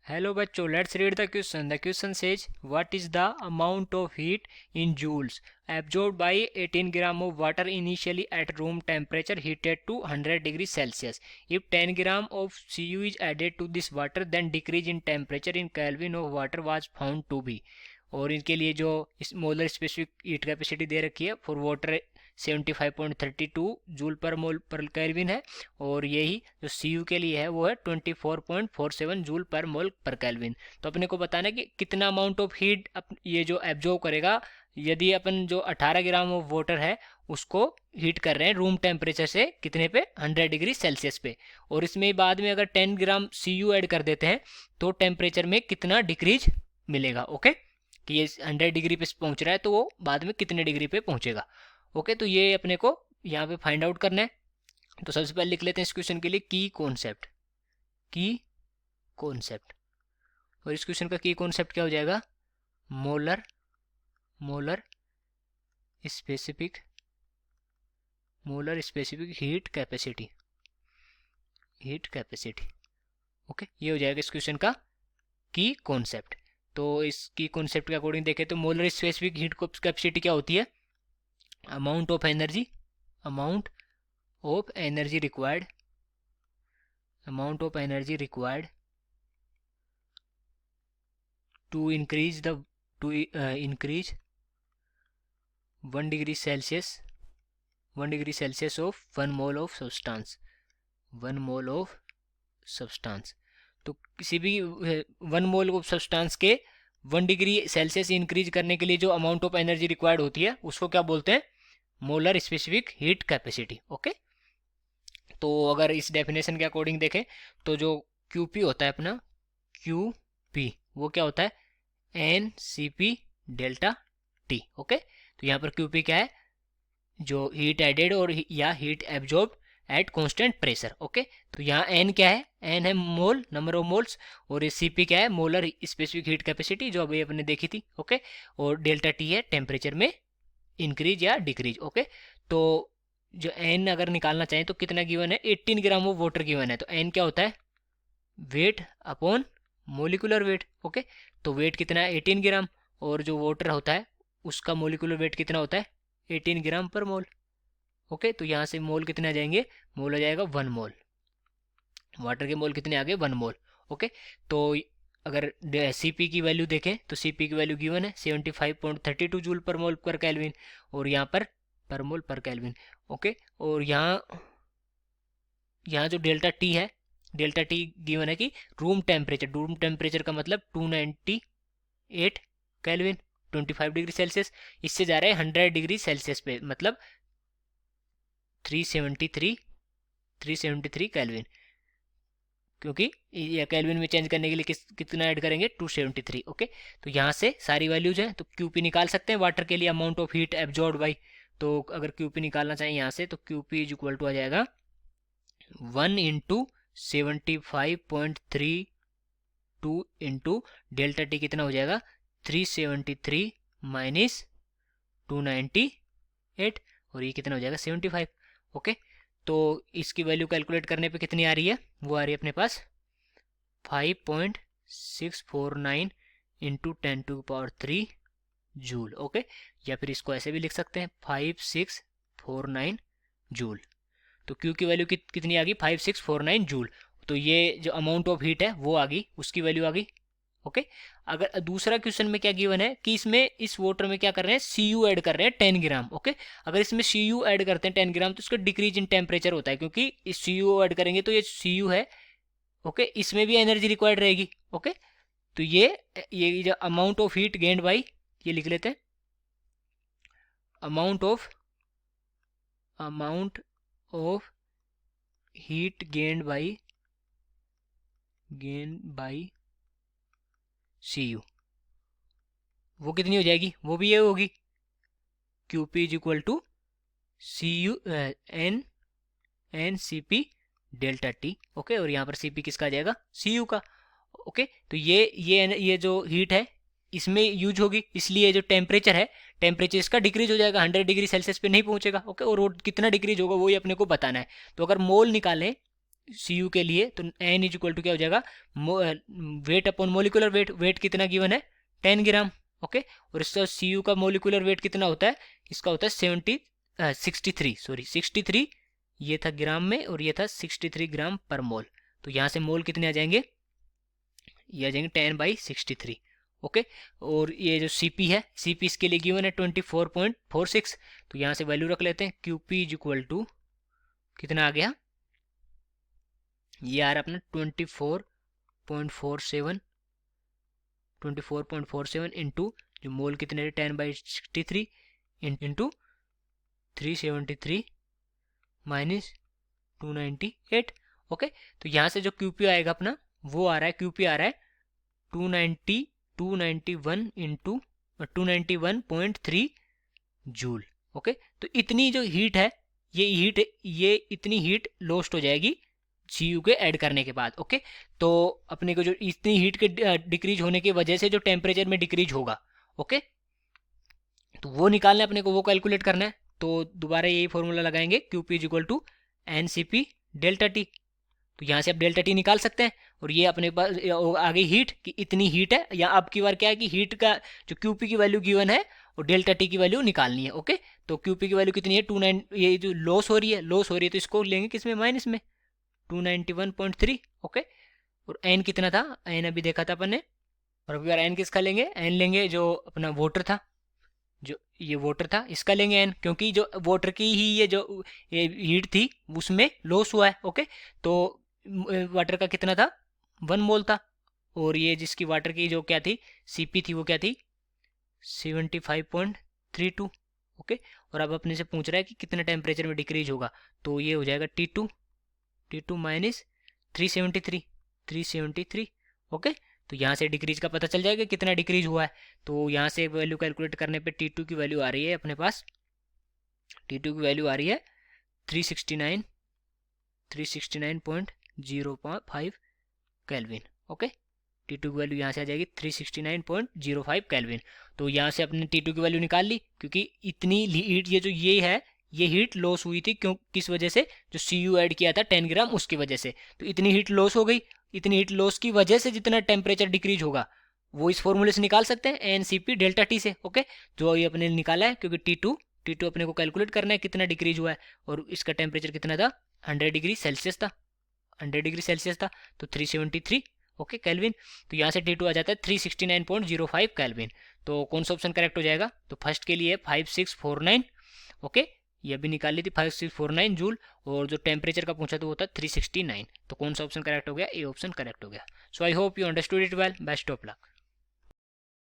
Hello bachcho, let's read the question. The question says, what is the amount of heat in joules absorbed by 18 gram of water initially at room temperature heated to 100 degrees Celsius? If 10 gram of Cu is added to this water, then decrease in temperature in Kelvin of water was found to be. और इनके लिए जो इस molar specific heat capacity दे रखी है for water 75.32 joule पर मोल पर kelvin है, और यही जो सी यू के लिए है वो है 24.47 जूल पर मोल पर केल्विन। तो अपने को बताना है कि कितना अमाउंट ऑफ हीट ये जो एब्जॉर्ब करेगा यदि अपन जो 18 ग्राम ऑफ वाटर है उसको हीट कर रहे हैं रूम टेम्परेचर से कितने पे 100 डिग्री सेल्सियस पे, और इसमें बाद में अगर 10 ग्राम सी यू ऐड कर देते हैं तो टेम्परेचर में कितना डिक्रीज मिलेगा। ओके, कि ये 100 डिग्री पे पहुंच रहा है तो वो बाद में कितने डिग्री पे पहुंचेगा। ओके, तो ये अपने को यहाँ पे फाइंड आउट करना है। तो सबसे पहले लिख लेते हैं इस क्वेश्चन के लिए की कॉन्सेप्ट। और इस क्वेश्चन का की कॉन्सेप्ट क्या हो जाएगा? Molar specific heat capacity. Okay, ये हो जाएगा इस क्वेश्चन का की कॉन्सेप्ट। तो इस की कॉन्सेप्ट के अकॉर्डिंग देखें तो मोलर स्पेसिफिक हीट कैपेसिटी क्या होती है? Amount of energy required to increase 1 degree Celsius of 1 mole of substance. तो किसी भी 1 मोल ऑफ सब्सटेंस के 1 डिग्री सेल्सियस इंक्रीज करने के लिए जो अमाउंट ऑफ एनर्जी रिक्वायर्ड होती है उसको क्या बोलते हैं? Molar specific heat capacity. Okay, तो अगर इस डेफिनेशन के अकॉर्डिंग देखें तो जो QP होता है अपना QP वो क्या होता है? NCP delta T। ओके, तो यहाँ पर QP क्या है? जो हीट एडेड और या heat absorb at constant pressure. Okay, तो यहाँ N क्या है? N है मोल, नंबर ऑफ मोल्स, और ये CP क्या है? मोलर स्पेसिफिक हीट कैपेसिटी जो अभी अपने देखी थी। ओके, और डेल्टा T है टेम्परेचर में इंक्रीज या डिक्रीज। ओके, तो जो N अगर निकालना चाहें तो कितना गिवन है? 18 ग्राम ऑफ वाटर गिवन है। तो N क्या होता है? Wait upon molecular wait. Okay, तो वेट कितना है? 18 ग्राम, और जो वाटर होता है उसका मोलिकुलर वेट कितना होता है? 18 ग्राम पर मोल। ओके, तो यहाँ से मोल कितने आ जाएंगे? मोल आ जाएगा 1 मोल। वाटर के मोल कितने आ गए? 1 मोल। ओके, तो अगर CP की वैल्यू देखें तो CP की वैल्यू गिवन है 75.32 जूल पर मोल पर केल्विन, और यहाँ पर मोल पर केल्विन। ओके, और यहाँ जो डेल्टा T है, डेल्टा T गिवन है कि रूम टेम्परेचर का मतलब 298 केल्विन 25 डिग्री सेल्सियस, इससे जा रहा है 100 डिग्री सेल्सियस पे, मतलब 373 केल्विन, क्योंकि ये केल्विन में चेंज करने के लिए कितना ऐड करेंगे? 273। ओके, तो यहाँ से सारी वैल्यूज हैं, तो QP निकाल सकते हैं वाटर के लिए, amount of heat absorb by. तो अगर QP निकालना चाहें यहाँ से तो QP इज इक्वल टू आ जाएगा 1 इंटू 75.32 इंटू डेल्टा T कितना हो जाएगा? 373 माइनस 298, और ये कितना हो जाएगा? 75। ओके, तो इसकी वैल्यू कैलकुलेट करने पे कितनी आ रही है? वो आ रही है अपने पास 5.649 इंटू 10⁻³ जूल। ओके, या फिर इसको ऐसे भी लिख सकते हैं 5649 जूल। तो Q की वैल्यू कितनी आ गई? 5649 जूल। तो ये जो अमाउंट ऑफ हीट है वो आ गई, उसकी वैल्यू आ गई। ओके, अगर दूसरा क्वेश्चन में क्या गिवन है कि इसमें इस वाटर में क्या कर रहे हैं? Cu ऐड कर रहे हैं 10 ग्राम। ओके, अगर इसमें Cu ऐड करते हैं 10 ग्राम तो इसका डिक्रीज इन टेम्परेचर होता है, क्योंकि इस Cu ऐड करेंगे तो ये Cu है। ओके, इसमें भी एनर्जी रिक्वायर्ड रहेगी। ओके, तो ये जो amount of heat gained by, ये लिख लेते हैं, amount of heat gained by Cu, वो कितनी हो जाएगी? वो भी ये होगी QP is equal to NCP delta T। Okay, और यहाँ पर CP किसका आ जाएगा? Cu का। ओके, तो ये जो हीट है इसमें यूज होगी, इसलिए जो टेम्परेचर है, टेम्परेचर इसका डिक्रीज हो जाएगा, 100 डिग्री सेल्सियस पे नहीं पहुंचेगा। ओके, और वो कितना डिक्रीज होगा वो ही अपने को बताना है। तो अगर मोल निकालें Cu के लिए, तो n इज इक्वल टू क्या हो जाएगा, weight upon molecular weight, weight कितना गिवन है 10 ग्राम, ओके। और इसका Cu का मोलिकुलर वेट कितना होता है, इसका होता है 63, ये था ग्राम में और ये था 63 ग्राम पर मोल। तो यहाँ से मोल कितने आ जाएंगे, ये आ जाएंगे 10/63, ओके। और ये जो Cp है, Cp इसके लिए गिवन है 24.46, तो यहाँ से वैल्यू रख लेते हैं। Qp इज इक्वल टू कितना आ गया, ये आ रहा अपना 24.47 इंटू जो मोल कितने 10/63 इंटू 373 माइनस 298, ओके। तो यहाँ से जो Qp आएगा अपना वो आ रहा है, Qp आ रहा है 291 इंटू 291.3 जूल, ओके। तो इतनी जो हीट है, ये इतनी हीट लॉस्ट हो जाएगी Cu के ऐड करने के बाद, ओके। तो अपने को जो इतनी हीट के डिक्रीज होने की वजह से जो टेम्परेचर में डिक्रीज होगा, ओके, तो वो निकालना है अपने को, वो कैलकुलेट करना है। तो दोबारा यही फॉर्मूला लगाएंगे, Qp is equal to NCP delta T. तो यहाँ से आप डेल्टा टी निकाल सकते हैं, और ये अपने पास आ गई हीट कि इतनी हीट है, या अब की बार क्या है कि हीट का जो Qp की वैल्यू गिवन है और डेल्टा टी की वैल्यू निकालनी है, ओके। तो Qp की वैल्यू कितनी है 29, ये जो लॉस हो रही है तो इसको लेंगे किसमें, माइनस में 291.3, ओके। और n कितना था, n अभी देखा था अपन ने, और अभी बार n किसका लेंगे, n लेंगे जो अपना वाटर था, जो ये वाटर था इसका लेंगे n, क्योंकि जो वाटर की ही ये जो हीट थी उसमें लॉस हुआ है, ओके। तो वाटर का कितना था 1 मोल था, और ये जिसकी वाटर की जो क्या थी Cp थी वो क्या थी 75.32, ओके। और अब अपने से पूछ रहा है कि कितने टेम्परेचर में डिक्रीज होगा, तो ये हो जाएगा T2 माइनस 373, ओके। तो यहाँ से डिक्रीज का पता चल जाएगा कितना डिक्रीज हुआ है। तो यहाँ से वैल्यू कैलकुलेट करने पे T2 की वैल्यू आ रही है अपने पास, T2 की वैल्यू आ रही है 369.05 केल्विन, ओके। T2 की वैल्यू यहाँ से आ जाएगी 369.05 केल्विन। तो यहाँ से अपने T2 की वैल्यू निकाल ली, क्योंकि इतनी हीट ये हीट लॉस हुई थी, क्यों, किस वजह से, जो Cu ऐड किया था 10 ग्राम उसकी वजह से। तो इतनी हीट लॉस हो गई, इतनी हीट लॉस की वजह से जितना टेम्परेचर डिक्रीज होगा वो इस फॉर्मूले से निकाल सकते हैं, NCP डेल्टा टी से, ओके। जो ये अपने निकाला है, क्योंकि T2 अपने को कैलकुलेट करना है कितना डिक्रीज हुआ है, और इसका टेम्परेचर कितना था 100 डिग्री सेल्सियस था, 100 डिग्री सेल्सियस था, तो 373, ओके, केल्विन। तो यहाँ से T2 आ जाता है 369.05 केल्विन। तो कौन सा ऑप्शन करेक्ट हो जाएगा, तो फर्स्ट के लिए 5649, ओके, ये भी निकाल ली थी 5649 जूल, और जो टेम्परेचर का पूछा तो वो था 369। तो कौन सा ऑप्शन करेक्ट हो गया, ए ऑप्शन करेक्ट हो गया। So I hope you understood it well, best of luck.